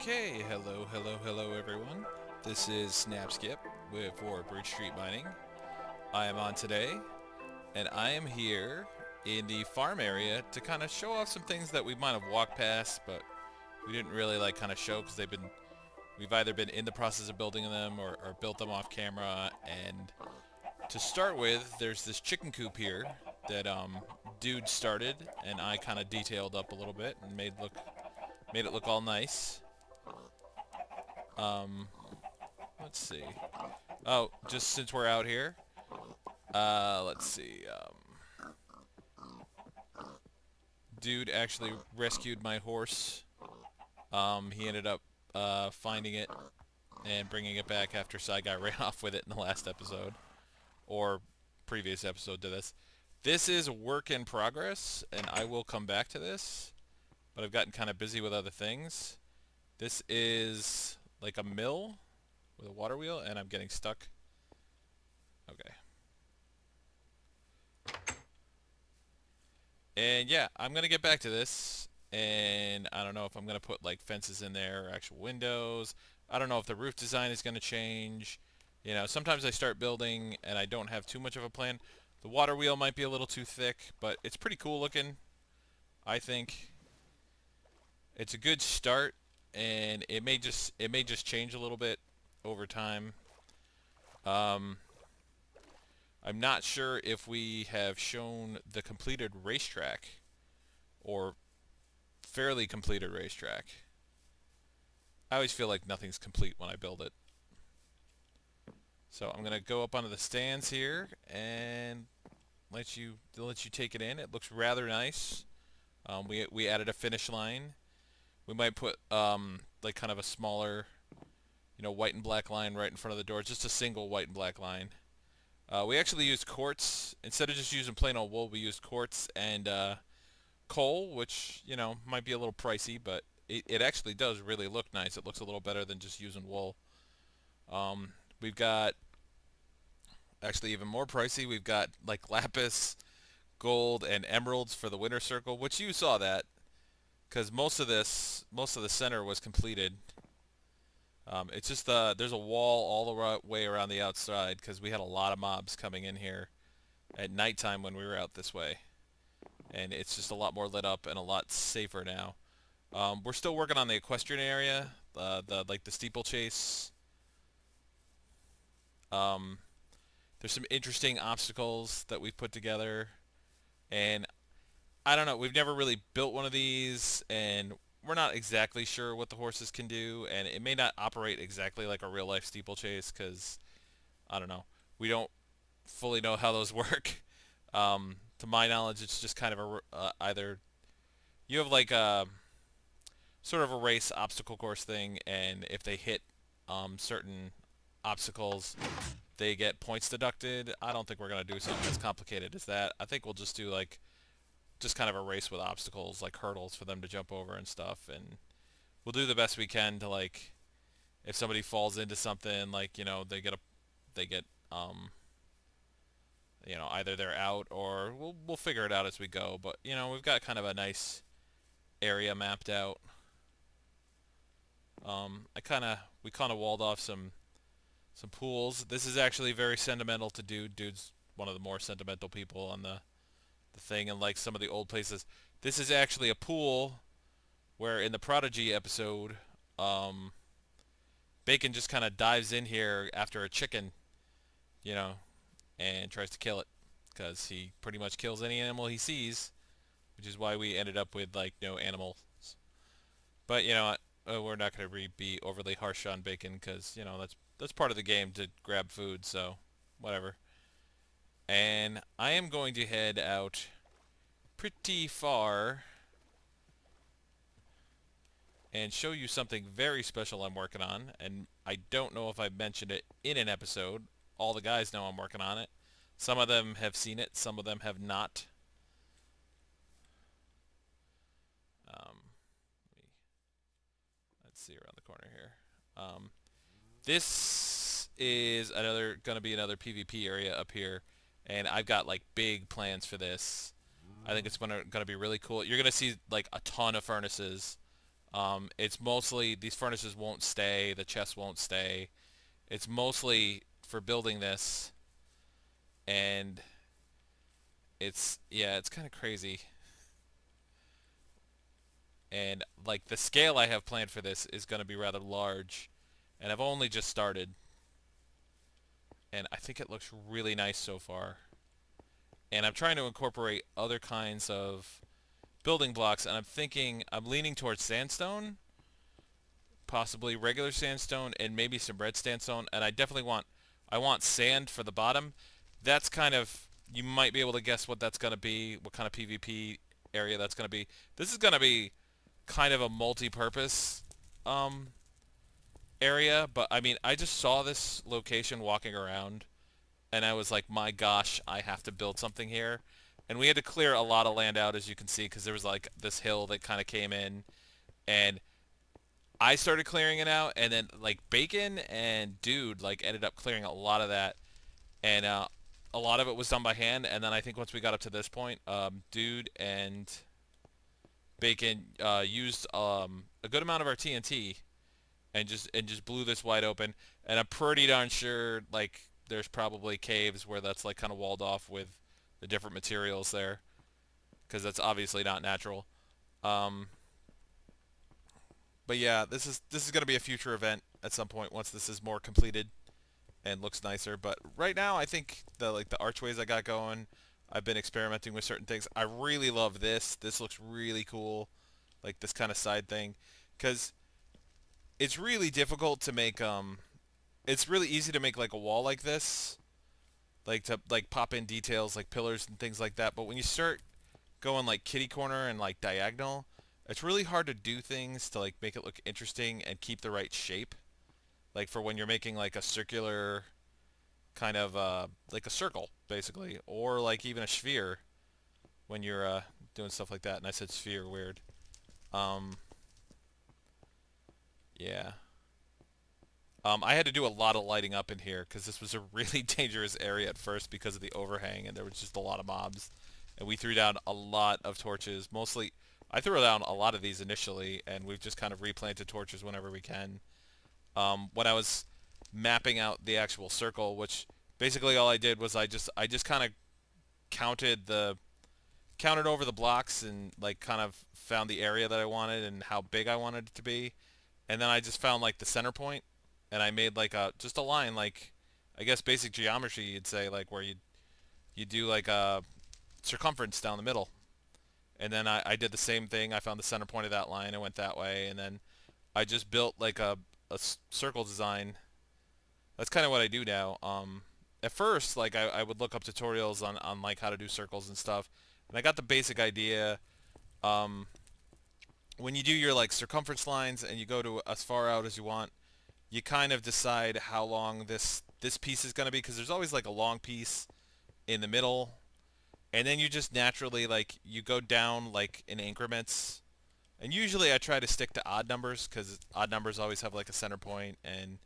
Okay, hello everyone. This is Snapskip for Bridge Street Mining. I am on today, and I am here in the farm area to kind of show off some things that we might have walked past, but we didn't really kind of show because we've either been in the process of building them or built them off camera. And to start with, there's this chicken coop here that dude started, and I kind of detailed up a little bit and made it look all nice. Um, let's see. Oh, just since we're out here, let's see. Dude actually rescued my horse. He ended up finding it and bringing it back after Sai Guy ran off with it in the last episode, or previous episode to this. This is a work in progress, and I will come back to this, but I've gotten kind of busy with other things. This is like a mill with a water wheel, and I'm getting stuck. Okay. And yeah, I'm going to get back to this, and I don't know if I'm going to put like fences in there or actual windows. I don't know if the roof design is going to change. You know, sometimes I start building and I don't have too much of a plan. The water wheel might be a little too thick, but it's pretty cool looking. I think it's a good start, and it may just change a little bit over time. Um, I'm not sure if we have shown the completed racetrack or fairly completed racetrack. I always feel like nothing's complete when I build it. So I'm gonna go up onto the stands here and let you take it in. It looks rather nice. We added a finish line. We might put like kind of a smaller, white and black line right in front of the door, just a single white and black line. We actually used quartz instead of just using plain old wool. We used quartz and coal, which might be a little pricey, but it actually does really look nice. It looks a little better than just using wool. We've got actually even more pricey. We've got like lapis, gold, and emeralds for the winter circle, which you saw that because most of the center was completed. It's just there's a wall all the way around the outside because we had a lot of mobs coming in here at nighttime when we were out this way, and it's just a lot more lit up and a lot safer now. We're still working on the equestrian area, the steeplechase. There's some interesting obstacles that we've put together, and I don't know. We've never really built one of these, and we're not exactly sure what the horses can do, and it may not operate exactly like a real life steeplechase because I don't know. We don't fully know how those work. To my knowledge, it's just kind of either you have like a sort of a race obstacle course thing, and if they hit certain obstacles, they get points deducted. I don't think we're gonna do something as complicated as that. I think we'll just do like just kind of a race with obstacles, like hurdles for them to jump over and stuff, and we'll do the best we can to like if somebody falls into something, like they get either they're out or we'll figure it out as we go. But we've got kind of a nice area mapped out. We kind of walled off some pools. This is actually very sentimental to Dude. Dude's one of the more sentimental people on the thing, and like some of the old places. This is actually a pool where in the Prodigy episode, Bacon just kind of dives in here after a chicken, and tries to kill it because he pretty much kills any animal he sees, which is why we ended up with like no animals. But we're not going to be overly harsh on Bacon because that's part of the game to grab food, so whatever. And I am going to head out pretty far and show you something very special I'm working on, and I don't know if I've mentioned it in an episode. All the guys know I'm working on it. Some of them have seen it, some of them have not. Let's see around the corner here. This is going to be another PvP area up here, and I've got like big plans for this. I think it's going to be really cool. You're going to see like a ton of furnaces. It's mostly, these furnaces won't stay, the chests won't stay. It's mostly for building this, and yeah, it's kind of crazy. And like the scale I have planned for this is going to be rather large, and I've only just started, and I think it looks really nice so far. And I'm trying to incorporate other kinds of building blocks, and I'm leaning towards sandstone, possibly regular sandstone, and maybe some red sandstone. And I want sand for the bottom. That's kind of, you might be able to guess what that's going to be, what kind of PvP area that's going to be. This is going to be kind of a multi-purpose um, area, but I mean, I just saw this location walking around, and I was like, my gosh, I have to build something here. And we had to clear a lot of land out, as you can see, because there was like this hill that kind of came in, and I started clearing it out, and then like Bacon and Dude like ended up clearing a lot of that, and a lot of it was done by hand. And then I think once we got up to this point, Dude and Bacon used a good amount of our TNT and just blew this wide open. And I'm pretty darn sure like there's probably caves where that's like kind of walled off with the different materials there, because that's obviously not natural. Um, but yeah, this is gonna be a future event at some point once this is more completed and looks nicer. But right now, I think the archways I got going, I've been experimenting with certain things. I really love this. This looks really cool, like this kind of side thing, because it's really difficult to make. It's really easy to make like a wall like this, like to like pop in details like pillars and things like that. But when you start going like kitty corner and like diagonal, it's really hard to do things to like make it look interesting and keep the right shape. Like for when you're making like a circular kind of like a circle basically, or like even a sphere when you're doing stuff like that. And I said sphere, weird. Um, yeah. I had to do a lot of lighting up in here because this was a really dangerous area at first because of the overhang, and there was just a lot of mobs. And we threw down a lot of torches. Mostly, I threw down a lot of these initially, and we've just kind of replanted torches whenever we can. When I was mapping out the actual circle, which basically all I did was I just kind of counted the counted over the blocks and like kind of found the area that I wanted and how big I wanted it to be, and then I just found like the center point, and I made like a just a line, like I guess basic geometry you'd say, like where you do like a circumference down the middle. And then I did the same thing. I found the center point of that line and went that way, and then I just built like a circle design. That's kind of what I do now. At first, like I would look up tutorials on like how to do circles and stuff, and I got the basic idea. Um, when you do your like circumference lines and you go to as far out as you want, you kind of decide how long this piece is going to be, because there's always like a long piece in the middle, and then you just naturally like you go down like in increments. And usually I try to stick to odd numbers because odd numbers always have like a center point, and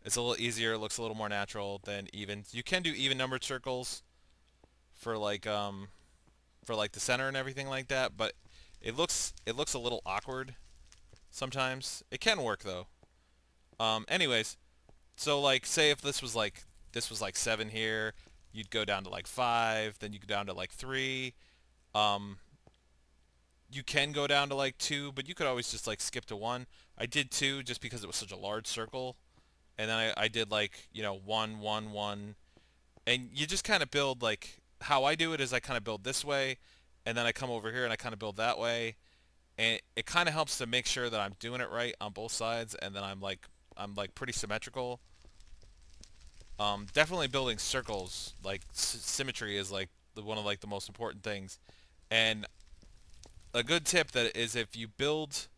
it's a little easier, it looks a little more natural than even. You can do even numbered circles for like the center and everything like that, but it looks a little awkward sometimes. It can work though. Anyways, so like say if this was like 7 here, you'd go down to like 5, then you go down to like 3. Um, you can go down to like 2, but you could always just like skip to 1. I did 2 just because it was such a large circle, and then I did like 1, 1, 1, and you just kind of build like how I do it is I kind of build this way, and then I come over here and I kind of build that way, and it kind of helps to make sure that I'm doing it right on both sides, and then I'm like pretty symmetrical. Definitely building circles, like symmetry is like one of like the most important things. And a good tip that is, if you build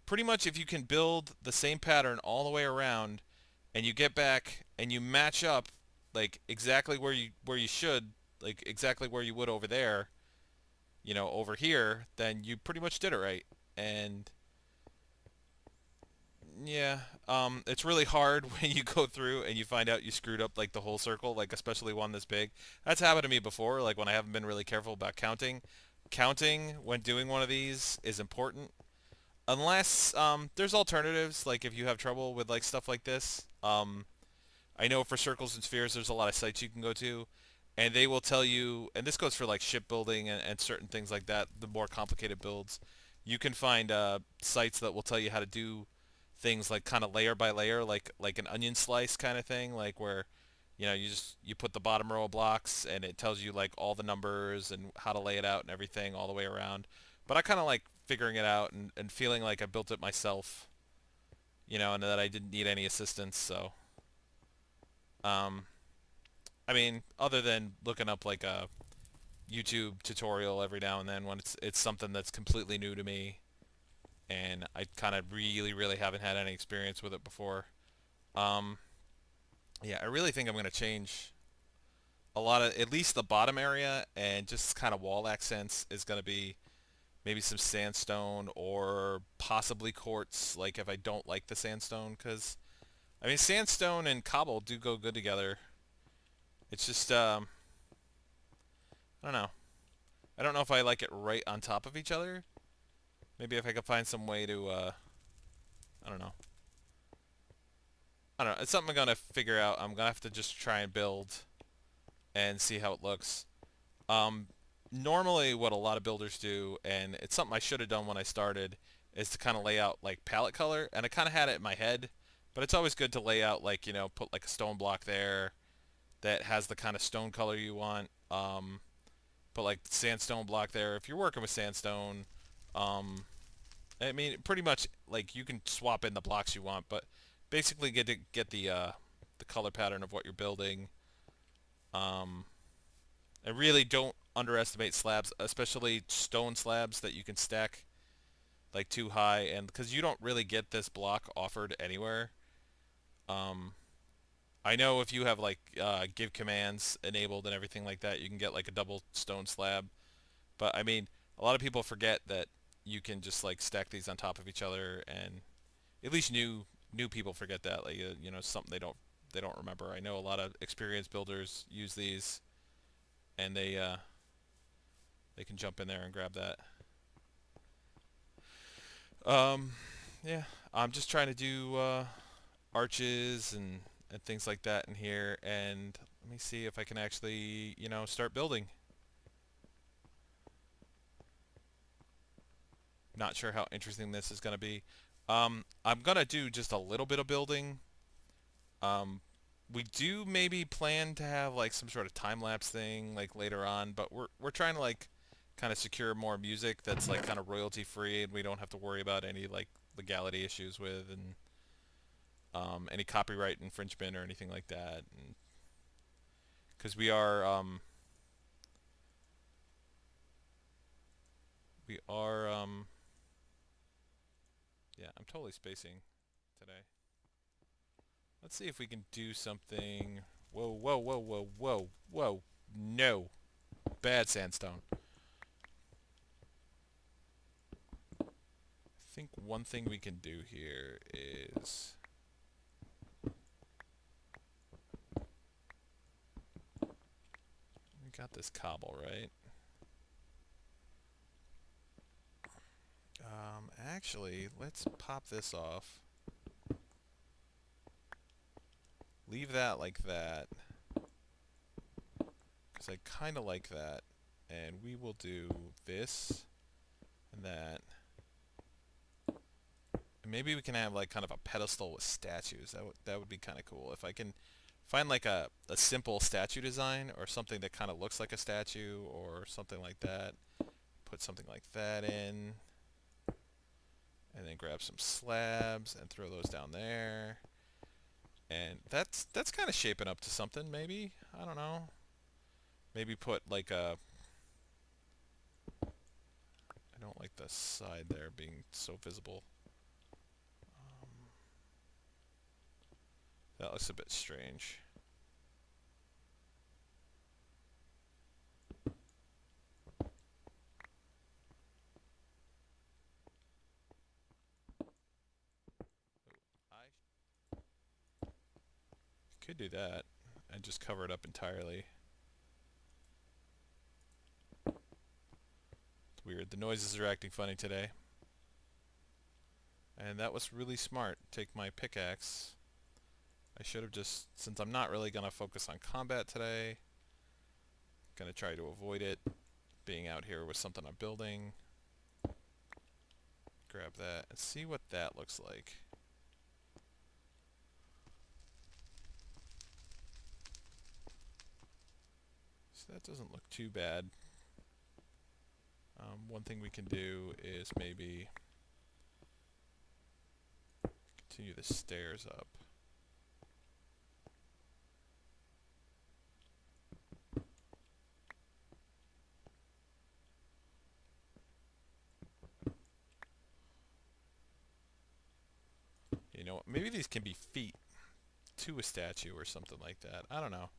pretty much, if you can build the same pattern all the way around, and you get back and you match up like exactly where you should, like exactly where you would over there, over here, then you pretty much did it right. And yeah, it's really hard when you go through and you find out you screwed up like the whole circle, like especially one this big. That's happened to me before, like when I haven't been really careful about counting. Counting when doing one of these is important. Unless there's alternatives, like if you have trouble with like stuff like this. I know for circles and spheres, there's a lot of sites you can go to, and they will tell you. And this goes for like shipbuilding and certain things like that. The more complicated builds, you can find sites that will tell you how to do things like kind of layer by layer, like an onion slice kind of thing, like where you put the bottom row of blocks and it tells you like all the numbers and how to lay it out and everything all the way around. But I kind of like figuring it out and feeling like I built it myself, and that I didn't need any assistance. So, um, I mean, other than looking up like a YouTube tutorial every now and then when it's something that's completely new to me and I kind of really really haven't had any experience with it before. Um, yeah, I really think I'm gonna change a lot of at least the bottom area and just kind of wall accents is gonna be maybe some sandstone or possibly quartz. Like if I don't like the sandstone, because I mean sandstone and cobble do go good together. It's just I don't know. I don't know if I like it right on top of each other. Maybe if I could find some way to I don't know. I don't know. It's something I'm gonna figure out. I'm gonna have to just try and build and see how it looks. Um, Normally, what a lot of builders do, and it's something I should have done when I started, is to kind of lay out like palette color, and I kind of had it in my head, but it's always good to lay out like put like a stone block there that has the kind of stone color you want. Put like sandstone block there if you're working with sandstone. Um, I mean, pretty much like you can swap in the blocks you want, but basically get the color pattern of what you're building. Um, I really don't underestimate slabs, especially stone slabs that you can stack like too high, and because you don't really get this block offered anywhere. Um, I know if you have like give commands enabled and everything like that, you can get like a double stone slab. But I mean, a lot of people forget that you can just like stack these on top of each other, and at least new people forget that. Like something they don't remember. I know a lot of experienced builders use these, and they can jump in there and grab that. Um, yeah, I'm just trying to do arches and things like that in here, and let me see if I can actually start building. Not sure how interesting this is going to be. I'm gonna do just a little bit of building. Um, we do maybe plan to have like some sort of time lapse thing like later on, but we're trying to like kind of secure more music that's like kind of royalty free, and we don't have to worry about any like legality issues with and any copyright infringement or anything like that. Because we are yeah, I'm totally spacing today. Let's see if we can do something. Whoa, whoa, whoa, whoa, whoa, whoa. No. Bad sandstone. I think one thing we can do here is we got this cobble, right? Actually, let's pop this off. Leave that like that, because I kind of like that. And we will do this and that. And maybe we can have like kind of a pedestal with statues. That would be kind of cool. If I can find like a simple statue design or something that kind of looks like a statue or something like that. Put something like that in. And then grab some slabs and throw those down there. And that's kind of shaping up to something, maybe. I don't know. Maybe put like a... I don't like the side there being so visible. That looks a bit strange. I could do that and just cover it up entirely. It's weird. The noises are acting funny today. And that was really smart. Take my pickaxe. I should have just, since I'm not really going to focus on combat today, going to try to avoid it being out here with something I'm building. Grab that and see what that looks like. So that doesn't look too bad. One thing we can do is maybe continue the stairs up. You know, maybe these can be feet to a statue or something like that. I don't know.